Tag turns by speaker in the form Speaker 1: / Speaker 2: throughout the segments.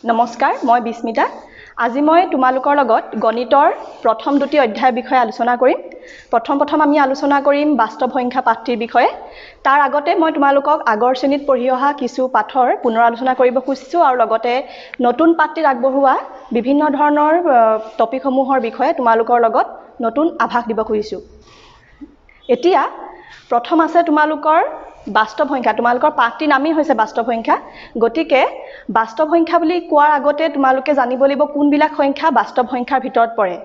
Speaker 1: নমস্কাৰ মই বিস্মিতা আজি মই তোমালোকৰ লগত গণিতৰ প্ৰথম দুটি অধ্যায়ৰ বিষয়ে আলোচনা কৰিম প্ৰথম আমি আলোচনা কৰিম বাস্তৱ সংখ্যা পাঠটিৰ বিষয়ে তাৰ আগতে মই তোমালোকক আগৰ শ্ৰেণীত পঢ়ি অহা কিছু পাঠৰ পুনৰালোচনা কৰিব খুজিছো আৰু লগতে নতুন পাঠটিত আগবঢ়োৱা বিভিন্ন ধৰণৰ টপিকসমূহৰ বিষয়ে তোমালোকৰ লগত নতুন আভাস দিব খুজিছো এতিয়া প্ৰথম আছে তোমালোকৰ বাস্তৱ সংখ্যা তোমালোকৰ পাঠটিৰ নামই হৈছে বাস্তৱ সংখ্যা গতিকে বাস্তৱ সংখ্যা বুলি কোৱাৰ আগতে তোমালোকে জানিব লাগিব কোনবিলাক সংখ্যা বাস্তৱ সংখ্যাৰ ভিতৰত পৰে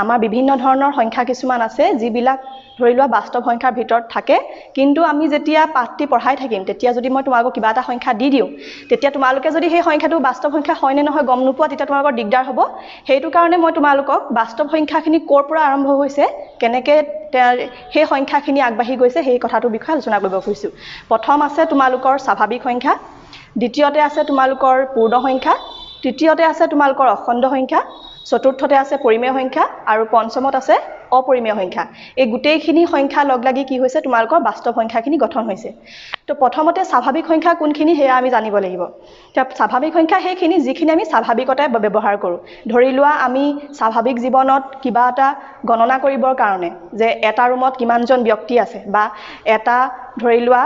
Speaker 1: আমাৰ বিভিন্ন ধৰণৰ সংখ্যা কিছুমান আছে যিবিলাক ধৰি লোৱা বাস্তৱ সংখ্যাৰ ভিতৰত থাকে কিন্তু আমি যেতিয়া পাঠটি পঢ়াই থাকিম তেতিয়া যদি মই তোমালোকক কিবা এটা সংখ্যা দি দিও তেতিয়া তোমালোকে যদি সেই সংখ্যাটো বাস্তৱ সংখ্যা হয় নে নহয় গম নোপোৱা তেতিয়া তোমালোকৰ দিগদাৰ হ'ব সেইটো কাৰণে মই তোমালোকক বাস্তৱ সংখ্যাখিনি ক'ৰ পৰা আৰম্ভ হৈছে কেনেকৈ সেই সংখ্যাখিনি আগবাঢ়ি গৈছে সেই কথাটোৰ বিষয়ে আলোচনা কৰিব খুজিছো প্ৰথম আছে তোমালোকৰ স্বাভাৱিক সংখ্যা দ্বিতীয়তে আছে তোমালোকৰ পূৰ্ণ সংখ্যা তৃতীয়তে আছে তোমালোকৰ অখণ্ড সংখ্যা চতুৰ্থতে আছে পৰিমেয় সংখ্যা আৰু পঞ্চমত আছে অপৰিমেয় সংখ্যা এই গোটেইখিনি সংখ্যা লগলাগি কি হৈছে তোমালোকৰ বাস্তৱ সংখ্যাখিনি গঠন হৈছে তো প্ৰথমতে স্বাভাৱিক সংখ্যা কোনখিনি হেয়া আমি জানিব লাগিব স্বাভাৱিক সংখ্যা সেইখিনি যিখিনি আমি স্বাভাৱিকতাই ব্যৱহাৰ কৰোঁ ধৰি লোৱা আমি স্বাভাৱিক জীৱনত কিবা এটা গণনা কৰিবৰ কাৰণে যে এটা ৰুমত কিমানজন ব্যক্তি আছে বা এটা ধৰি লোৱা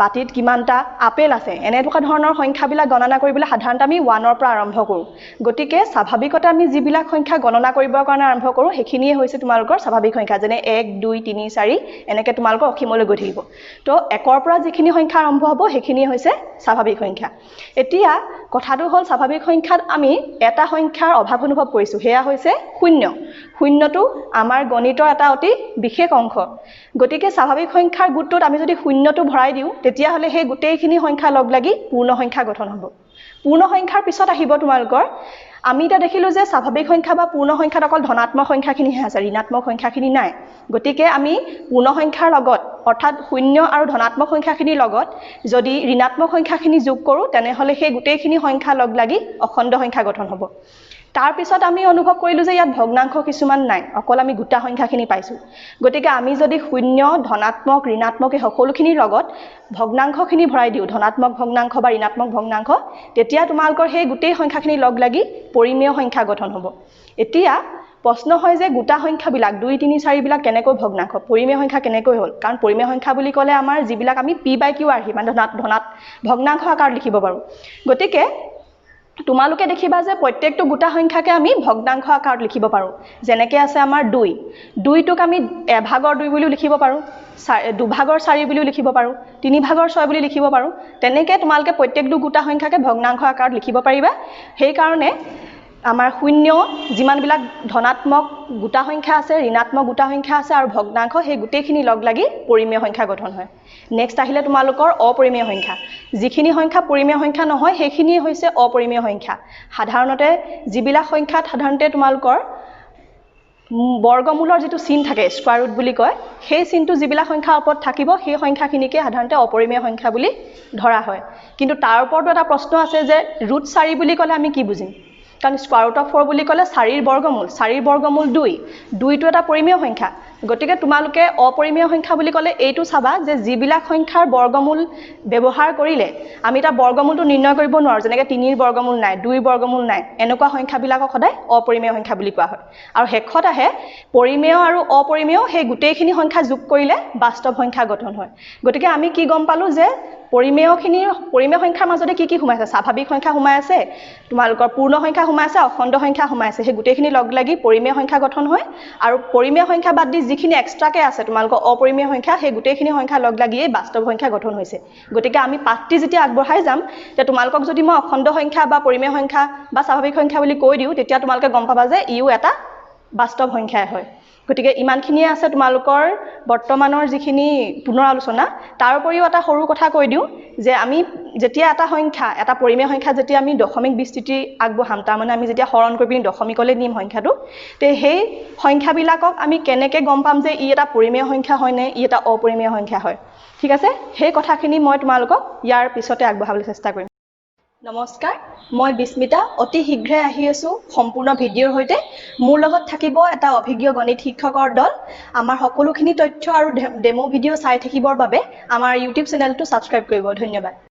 Speaker 1: বাটিত কিমানটা আপেল আছে এনেকুৱা ধৰণৰ সংখ্যাবিলাক গণনা কৰিবলৈ সাধাৰণতে আমি 1 ৰ পৰা আৰম্ভ কৰোঁ গতিকে স্বাভাৱিকতে আমি যিবিলাক সংখ্যা গণনা কৰিবৰ কাৰণে আৰম্ভ কৰোঁ সেইখিনিয়ে হৈছে তোমালোকৰ স্বাভাৱিক সংখ্যা যেনে 1 2 3 4 এনেকৈ তোমালোকৰ অসীমলৈ গৈ থাকিব তো 1 ৰ পৰা যিখিনি সংখ্যা আৰম্ভ হ'ব সেইখিনিয়ে হৈছে স্বাভাৱিক সংখ্যা এতিয়া কথাটো হ'ল স্বাভাৱিক সংখ্যাত আমি এটা সংখ্যাৰ অভাৱ অনুভৱ কৰিছোঁ হেয়া হৈছে শূন্য শূন্যটো আমাৰ গণিতৰ এটা অতি বিশেষ অংশ গতিকে স্বাভাৱিক সংখ্যাৰ গোটটোত আমি যদি শূন্যটো ভৰাই দিওঁ তেতিয়া হলে সেই গোটেইখিনি সংখ্যা লগলাগি পূৰ্ণ সংখ্যা গঠন হ'ব পূৰ্ণ সংখ্যাৰ পিছত আহিব তোমালোকৰ আমি এটা দেখিলো যে স্বাভাৱিক সংখ্যা বা পূৰ্ণ সংখ্যাত অকল ধনাত্মক সংখ্যাখিনিহে আছে ঋণাত্মক সংখ্যাখিনি নাই গতিকে আমি পূৰ্ণ সংখ্যাৰ লগত অৰ্থাৎ শূন্য আৰু ধনাত্মক সংখ্যাখিনিৰ লগত যদি ঋণাত্মক সংখ্যাখিনি যোগ কৰোঁ তেনেহলে সেই গোটেইখিনি সংখ্যা লগলাগি অখণ্ড সংখ্যা গঠন হ'ব তাৰ পিছত আমি অনুভৱ কৰিলো যে ইয়াত ভগ্নাংশ কিছুমান নাই অকল আমি গোটা সংখ্যাখিনি পাইছো গতিকে আমি যদি শূন্য ধনাত্মক ঋণাত্মক এই সকলোখিনিৰ লগত ভগ্নাংশখিনি ভৰাই দিও ধনাত্মক ভগ্নাংশ বা ঋণাত্মক ভগ্নাংশ তেতিয়া তোমালোকৰ সেই গোটেই সংখ্যাখিনি লগলাগি পৰিমেয় সংখ্যা গঠন হ'ব এতিয়া প্ৰশ্ন হয় যে গোটা সংখ্যাবিলাক 2 3 4 বিলাক কেনেকৈ ভগ্নাংশ পৰিমেয় সংখ্যা কেনেকৈ হ'ল কাৰণ পৰিমেয় সংখ্যা বুলি ক'লে আমাৰ যিবিলাক আমি p/q আৰ্হি মানে ধনাত্মক ভগ্নাংশ আকাৰত লিখিব পাৰো গতিকে তোমালোকে দেখিবা যে প্ৰত্যেকটো গোটা সংখ্যাকে আমি ভগ্নাংশ আকাৰত লিখিব পাৰো যেনেকৈ আছে আমাৰ 2 টোক আমি এভাগৰ 2 বুলি লিখিব পাৰো দুভাগৰ 4 বুলি লিখিব পাৰো তিনিভাগৰ 6 বুলি লিখিব পাৰো তেনেকৈ তোমালোকে প্ৰত্যেকটো গোটা সংখ্যাকে ভগ্নাংশ আকাৰত লিখিব পাৰিবা সেই কাৰণে আমাৰ শূন্য যিমানবিলাক ধনাত্মক গোটা সংখ্যা আছে ঋণাত্মক গোটা সংখ্যা আছে আৰু ভগ্নাংশ সেই গোটেইখিনি লগলাগি পৰিমেয় সংখ্যা গঠন হয় নেক্সট আহিলে তোমালোকৰ অপৰিমেয় সংখ্যা যিখিনি সংখ্যা পৰিমেয় সংখ্যা নহয় সেইখিনি হৈছে অপৰিমেয় সংখ্যা সাধাৰণতে যিবিলাক সংখ্যাত সাধাৰণতে তোমালোকৰ বৰ্গমূলৰ যিটো চিন থাকে স্কয়াৰ ৰুট বুলি কয় সেই চিনটো যিবিলাক সংখ্যাৰ ওপৰত থাকিব সেই সংখ্যাখিনিকে সাধাৰণতে অপৰিমেয় সংখ্যা বুলি ধৰা হয় কিন্তু তাৰ ওপৰতো এটা প্ৰশ্ন আছে যে ৰুট 4 বুলি ক'লে আমি কি বুজিম কাৰণ স্কয়াৰ ৰুট অফ 4 বুলি ক'লে 4 ৰ বৰ্গমূল 2 টো এটা পৰিমেয় সংখ্যা গতিকে তোমালোকে অপৰিমেয় সংখ্যা বুলি ক'লে এইটো চাবা যে যিবিলাক সংখ্যাৰ বৰ্গমূল ব্যৱহাৰ কৰিলে আমি এটা বৰ্গমূলটো নিৰ্ণয় কৰিব নোৱাৰো যেনেকৈ 3 ৰ বৰ্গমূল নাই 2 ৰ বৰ্গমূল নাই এনেকুৱা সংখ্যাবিলাকক সদায় অপৰিমেয় সংখ্যা বুলি কোৱা হয় আৰু শেষত আহে পৰিমেয় আৰু অপৰিমেয় সেই গোটেইখিনি সংখ্যা যোগ কৰিলে বাস্তৱ সংখ্যা গঠন হয় গতিকে আমি কি গম পালো যে পৰিমেয় সংখ্যাৰ মাজতে কি সোমাইছে স্বাভাৱিক সংখ্যা সোমাই আছে তোমালোকৰ পূৰ্ণ সংখ্যা সোমাই আছে অখণ্ড সংখ্যা সোমাই আছে সেই গোটেইখিনি লগলাগি পৰিমেয় সংখ্যা গঠন হয় আৰু পৰিমেয় সংখ্যা বাদ দি যিখিনি এক্সট্ৰাকে আছে তোমালোকৰ অপৰিমেয় সংখ্যা সেই গোটেইখিনি সংখ্যা লগলাগিয়ে বাস্তৱ সংখ্যা গঠন হৈছে গতিকে আমি পাঠটি যেতিয়া আগবঢ়াই যাম তেতিয়া তোমালোকক যদি মই অখণ্ড সংখ্যা বা পৰিমেয় সংখ্যা বা স্বাভাৱিক সংখ্যা বুলি কৈ দিও তেতিয়া তোমালোকে গম পাবা যে ইও এটা বাস্তৱ সংখ্যাই হয় গতিকে ইমানখিনিয়ে আছে তোমালোকৰ বৰ্তমানৰ যিখিনি পুনৰ আলোচনা তাৰ উপৰিও এটা সৰু কথা কৈ দিও যে আমি যেতিয়া এটা সংখ্যা এটা পৰিমেয় সংখ্যা যেতিয়া আমি দশমিক বিস্তৃতি আগবঢ়াম তাৰ মানে আমি যেতিয়া হৰণ কৰি পিনি দশমিকলৈ নিম সংখ্যাটো তে সেই সংখ্যাবিলাকক আমি কেনেকৈ গম পাম যে ই এটা পৰিমেয় সংখ্যা হয় নে ই এটা অপৰিমেয় সংখ্যা হয় ঠিক আছে সেই কথাখিনি মই তোমালোকক ইয়াৰ পিছতে আগবঢ়াবলৈ চেষ্টা কৰিম নমস্কাৰ মই বিস্মিতা অতি শীঘ্ৰে আহি আছো সম্পূৰ্ণ ভিডিঅ'ৰ সৈতে মোৰ লগত থাকিব এটা অভিজ্ঞ গণিত শিক্ষকৰ দল আমাৰ সকলোখিনি তথ্য আৰু ডেমো ভিডিঅ' চাই থাকিবৰ বাবে আমাৰ ইউটিউব চেনেলটো সাবস্ক্ৰাইব কৰিব ধন্যবাদ